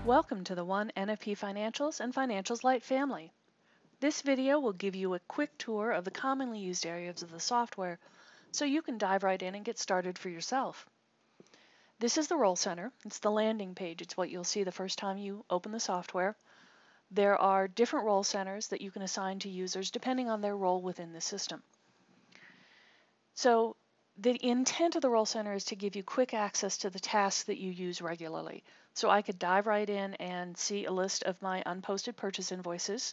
Welcome to the OneNFP Financials and Financials Lite family. This video will give you a quick tour of the commonly used areas of the software so you can dive right in and get started for yourself. This is the Role Center. It's the landing page. It's what you'll see the first time you open the software. There are different role centers that you can assign to users depending on their role within the system. So the intent of the Role Center is to give you quick access to the tasks that you use regularly. So I could dive right in and see a list of my unposted purchase invoices.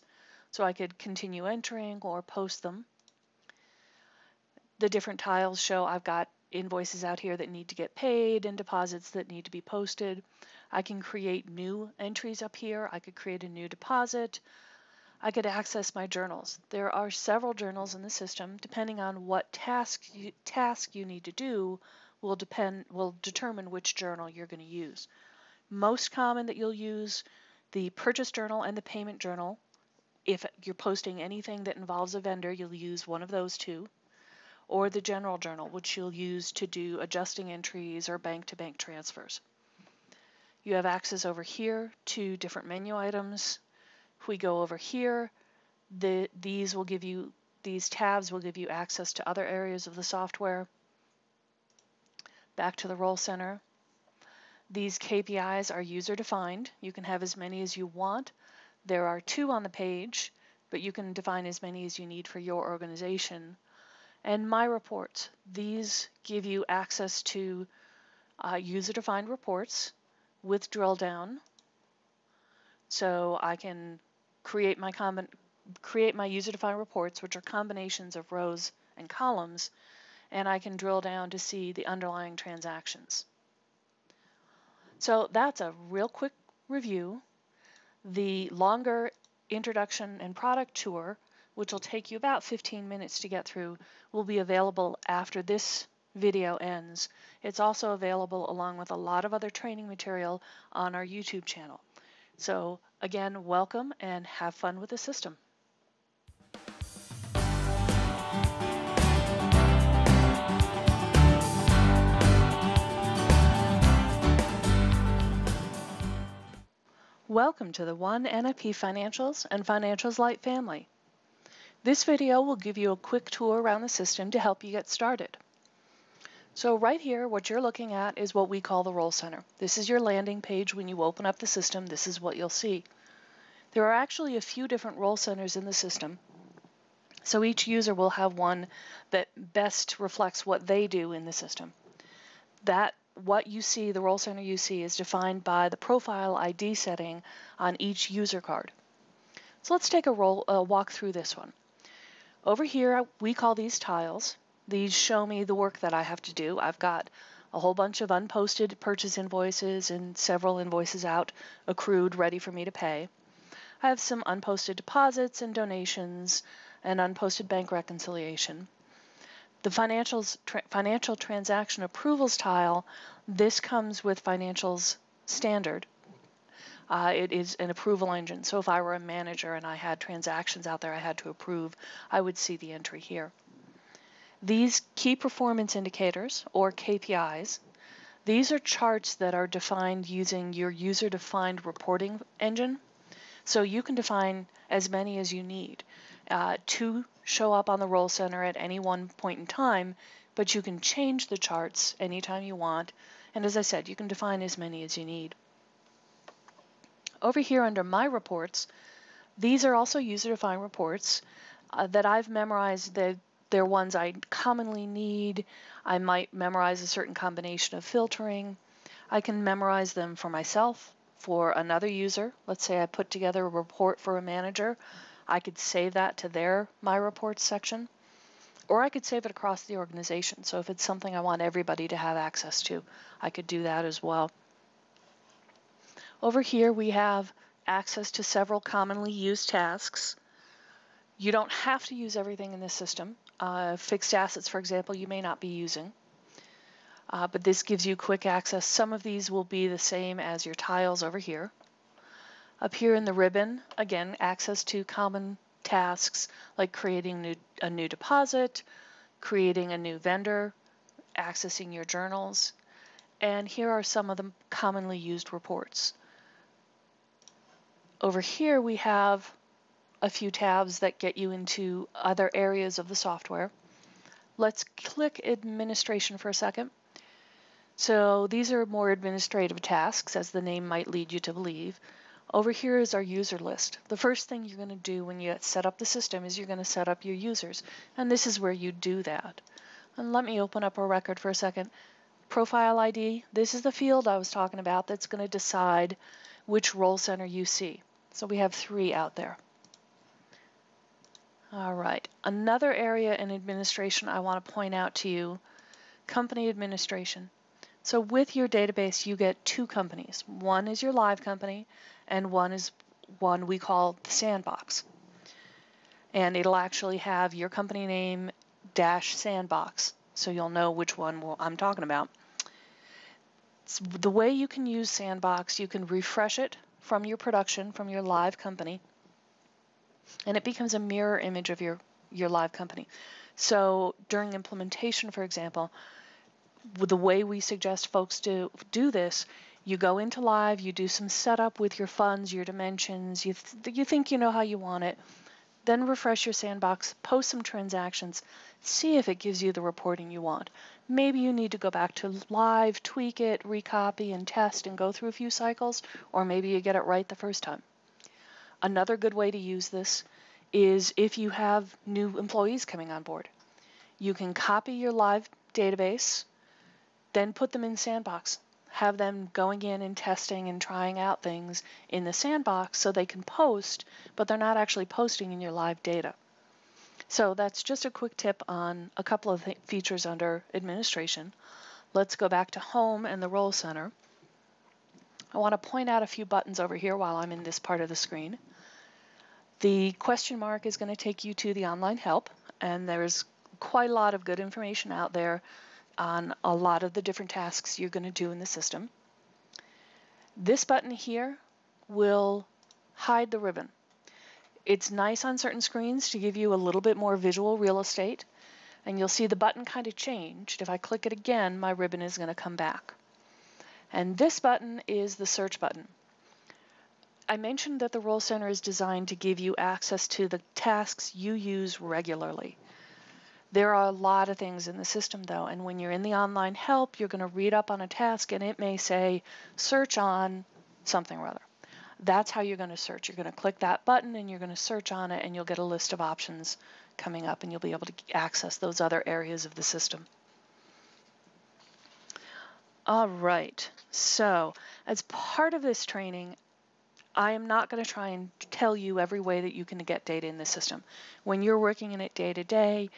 So I could continue entering or post them. The different tiles show I've got invoices out here that need to get paid and deposits that need to be posted. I can create new entries up here. I could create a new deposit. I could access my journals. There are several journals in the system. Depending on what task you need to do will determine which journal you're going to use. Most common that you'll use the purchase journal and the payment journal. If you're posting anything that involves a vendor, you'll use one of those two. Or the general journal, which you'll use to do adjusting entries or bank-to-bank transfers. You have access over here to different menu items. If we go over here, these tabs will give you access to other areas of the software. Back to the Role Center. These KPIs are user-defined. You can have as many as you want. There are 2 on the page, but you can define as many as you need for your organization. And My Reports. These give you access to user-defined reports with drill down. So I can create my user-defined reports, which are combinations of rows and columns, and I can drill down to see the underlying transactions. So that's a real quick review. The longer introduction and product tour, which will take you about 15 minutes to get through, will be available after this video ends. It's also available along with a lot of other training material on our YouTube channel. So again, welcome and have fun with the system. Welcome to the OneNFP Financials and Financials Lite family. This video will give you a quick tour around the system to help you get started. So right here, what you're looking at is what we call the Role Center. This is your landing page. When you open up the system, this is what you'll see. There are actually a few different role centers in the system. So each user will have one that best reflects what they do in the system. What you see, the Role Center you see, is defined by the profile ID setting on each user card. So let's take a walk through this one. Over here, we call these tiles. These show me the work that I have to do. I've got a whole bunch of unposted purchase invoices and several invoices out, accrued, ready for me to pay. I have some unposted deposits and donations and unposted bank reconciliation. The financial transaction approvals tile, this comes with Financials Standard. It is an approval engine. So if I were a manager and I had transactions out there I had to approve, I would see the entry here. These key performance indicators, or KPIs, these are charts that are defined using your user-defined reporting engine. So you can define as many as you need to show up on the Role Center at any one point in time, but you can change the charts anytime you want. And as I said, you can define as many as you need. Over here under My Reports, these are also user-defined reports that I've memorized. They're ones I commonly need. I might memorize a certain combination of filtering. I can memorize them for myself, for another user. Let's say I put together a report for a manager. I could save that to their My Reports section, or I could save it across the organization. So if it's something I want everybody to have access to, I could do that as well. Over here we have access to several commonly used tasks. You don't have to use everything in this system. Fixed assets, for example, you may not be using. But this gives you quick access. Some of these will be the same as your tiles over here. Up here in the ribbon, again, access to common tasks like creating a new deposit, creating a new vendor, accessing your journals. And here are some of the commonly used reports. Over here we have a few tabs that get you into other areas of the software. Let's click administration for a second. So these are more administrative tasks, as the name might lead you to believe. Over here is our user list. The first thing you're going to do when you set up the system is you're going to set up your users, and this is where you do that. And let me open up a record for a second. Profile ID, this is the field I was talking about that's going to decide which role center you see. So we have 3 out there. All right, another area in administration I want to point out to you, company administration. So with your database, you get 2 companies. One is your live company, and one is one we call the sandbox. And it'll actually have your company name -sandbox, so you'll know which one I'm talking about. The way you can use Sandbox, you can refresh it from your production, from your live company, and it becomes a mirror image of your live company. So during implementation, for example, the way we suggest folks to do this, you go into live, you do some setup with your funds, your dimensions, you think you know how you want it, then refresh your Sandbox, post some transactions, see if it gives you the reporting you want. Maybe you need to go back to live, tweak it, recopy and test and go through a few cycles, or maybe you get it right the first time. Another good way to use this is if you have new employees coming on board. You can copy your live database, then put them in Sandbox. Have them going in and testing and trying out things in the Sandbox so they can post, but they're not actually posting in your live data. So that's just a quick tip on a couple of features under administration. Let's go back to Home and the Role Center. I want to point out a few buttons over here while I'm in this part of the screen. The question mark is going to take you to the online help, and there's quite a lot of good information out there on a lot of the different tasks you're going to do in the system. This button here will hide the ribbon. It's nice on certain screens to give you a little bit more visual real estate, and you'll see the button kind of changed. If I click it again, my ribbon is going to come back. And this button is the search button. I mentioned that the Role Center is designed to give you access to the tasks you use regularly. There are a lot of things in the system though, and when you're in the online help, you're going to read up on a task and it may say, search on something or other. That's how you're going to search. You're going to click that button and you're going to search on it and you'll get a list of options coming up and you'll be able to access those other areas of the system. All right, so as part of this training, I am not going to try and tell you every way that you can get data in the system. When you're working in it day to day,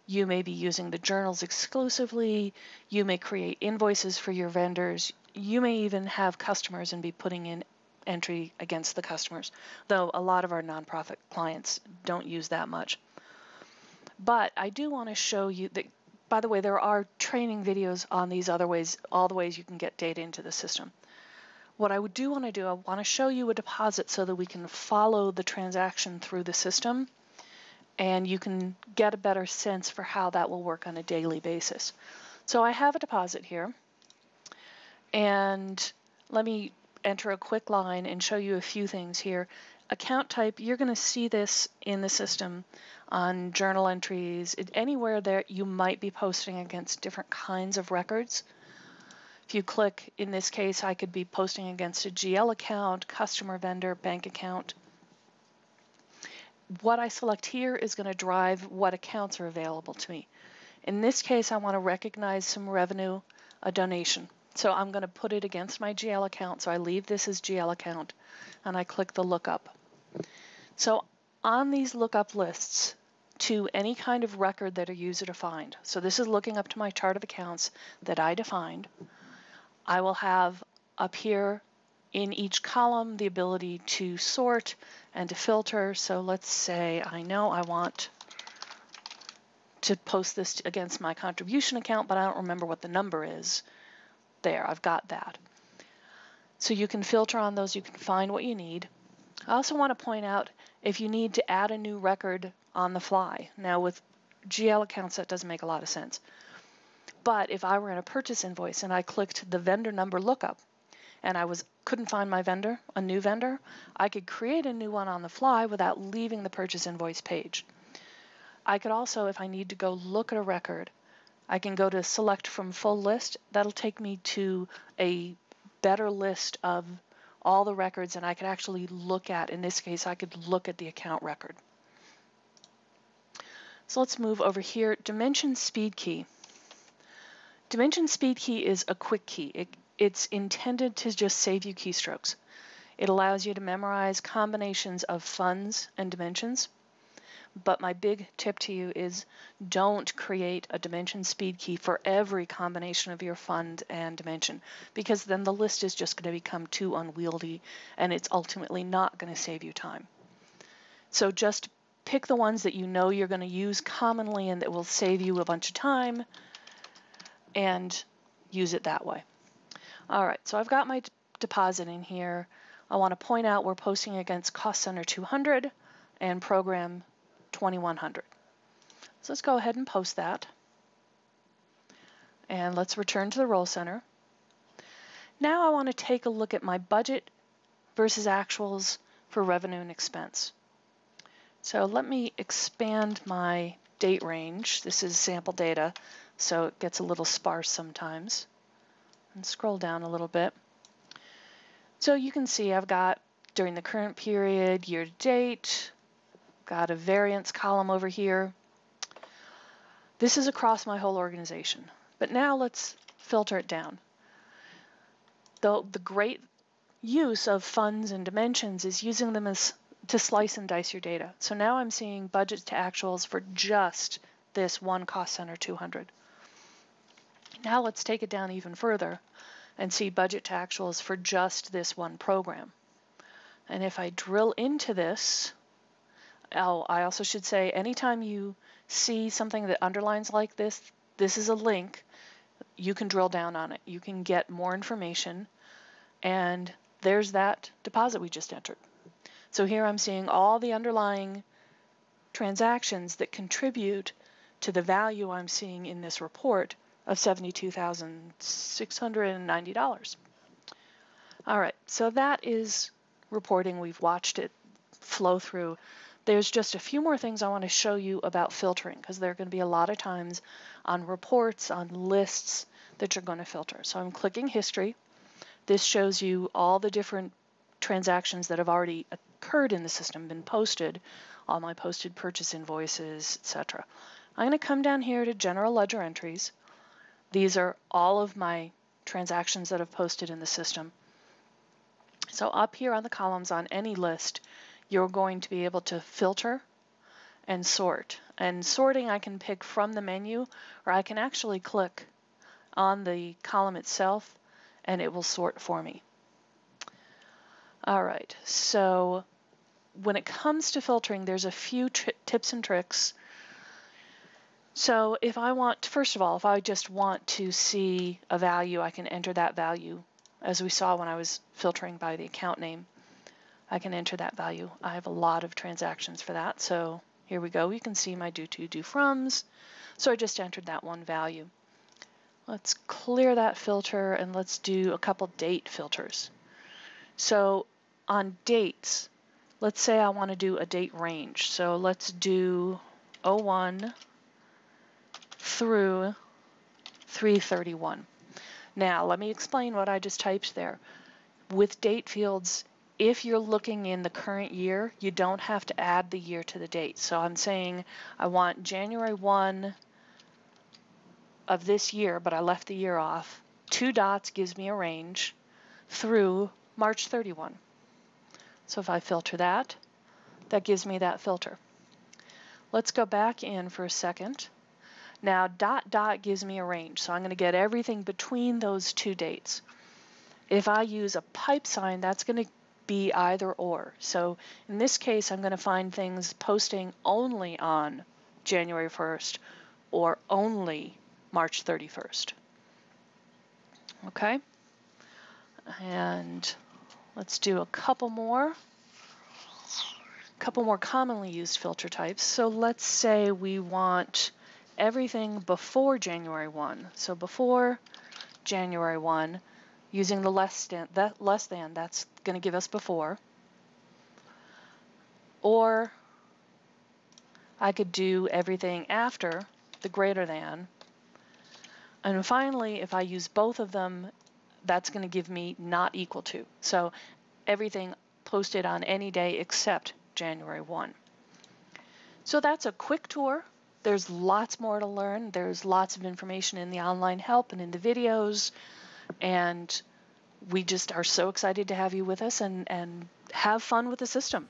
you may be using the journals exclusively, you may create invoices for your vendors, you may even have customers and be putting in entry against the customers, though a lot of our nonprofit clients don't use that much. But I do want to show you that, by the way, there are training videos on these other ways, all the ways you can get data into the system. What I do want to do, I want to show you a deposit so that we can follow the transaction through the system and you can get a better sense for how that will work on a daily basis. So I have a deposit here, and let me enter a quick line and show you a few things here. Account type, you're going to see this in the system on journal entries, anywhere there you might be posting against different kinds of records. If you click, in this case, I could be posting against a GL account, customer, vendor, bank account. What I select here is going to drive what accounts are available to me. In this case, I want to recognize some revenue, a donation. So I'm going to put it against my GL account. So I leave this as GL account and I click the lookup. So on these lookup lists to any kind of record that a user defined, so this is looking up to my chart of accounts that I defined, I will have up here in each column the ability to sort and to filter. So let's say I know I want to post this against my contribution account, but I don't remember what the number is. There, I've got that. So you can filter on those, you can find what you need. I also want to point out if you need to add a new record on the fly. Now with GL accounts that doesn't make a lot of sense. But if I were in a purchase invoice and I clicked the vendor number lookup, and couldn't find my vendor, a new vendor, I could create a new one on the fly without leaving the purchase invoice page. I could also, if I need to go look at a record, I can go to select from full list. That'll take me to a better list of all the records, and I could actually look at, in this case, I could look at the account record. So let's move over here. Dimension speed key. Dimension speed key is a quick key. It's intended to just save you keystrokes. It allows you to memorize combinations of funds and dimensions. But my big tip to you is don't create a dimension speed key for every combination of your fund and dimension, because then the list is just going to become too unwieldy and it's ultimately not going to save you time. So just pick the ones that you know you're going to use commonly and that will save you a bunch of time and use it that way. All right, so I've got my deposit in here. I want to point out we're posting against Cost Center 200 and Program 2100. So let's go ahead and post that. And let's return to the Roll Center. Now I want to take a look at my budget versus actuals for revenue and expense. So let me expand my date range. This is sample data, so it gets a little sparse sometimes. And scroll down a little bit. So you can see I've got during the current period, year to date, got a variance column over here. This is across my whole organization. But now let's filter it down. The great use of funds and dimensions is using them to slice and dice your data. So now I'm seeing budgets to actuals for just this one Cost Center 200. Now let's take it down even further and see budget to actuals for just this one program. And if I drill into this, I also should say anytime you see something that underlines like this is a link. You can drill down on it. You can get more information, and there's that deposit we just entered. So here I'm seeing all the underlying transactions that contribute to the value I'm seeing in this report of $72,690. All right, so that is reporting. We've watched it flow through. There's just a few more things I want to show you about filtering, because there are going to be a lot of times on reports, on lists that you're going to filter. So I'm clicking history. This shows you all the different transactions that have already occurred in the system, been posted, all my posted purchase invoices, etc. I'm going to come down here to general ledger entries. These are all of my transactions that I've posted in the system. So up here on the columns on any list, you're going to be able to filter and sort. And sorting I can pick from the menu, or I can actually click on the column itself and it will sort for me. All right, so when it comes to filtering, there's a few tips and tricks. So if I want, first of all, if I just want to see a value, I can enter that value. As we saw when I was filtering by the account name, I can enter that value. I have a lot of transactions for that. So here we go. You can see my due to, due froms. So I just entered that one value. Let's clear that filter and let's do a couple date filters. So on dates, let's say I want to do a date range. So let's do 01 through 3/31. Now let me explain what I just typed there. With date fields, if you're looking in the current year, you don't have to add the year to the date. So I'm saying I want January 1 of this year, but I left the year off. 2 dots gives me a range through March 31. So if I filter that, that gives me that filter. Let's go back in for a second. Now dot dot gives me a range, so I'm going to get everything between those two dates. If I use a pipe sign, that's going to be either or. So in this case, I'm going to find things posting only on January 1st or only March 31st. Okay, and let's do a couple more commonly used filter types. So let's say we want everything before January 1. So before January 1, using the less than, that's going to give us before. Or I could do everything after the greater than. And finally, if I use both of them, that's going to give me not equal to. So everything posted on any day except January 1. So that's a quick tour. There's lots more to learn. There's lots of information in the online help and in the videos. And we just are so excited to have you with us and have fun with the system.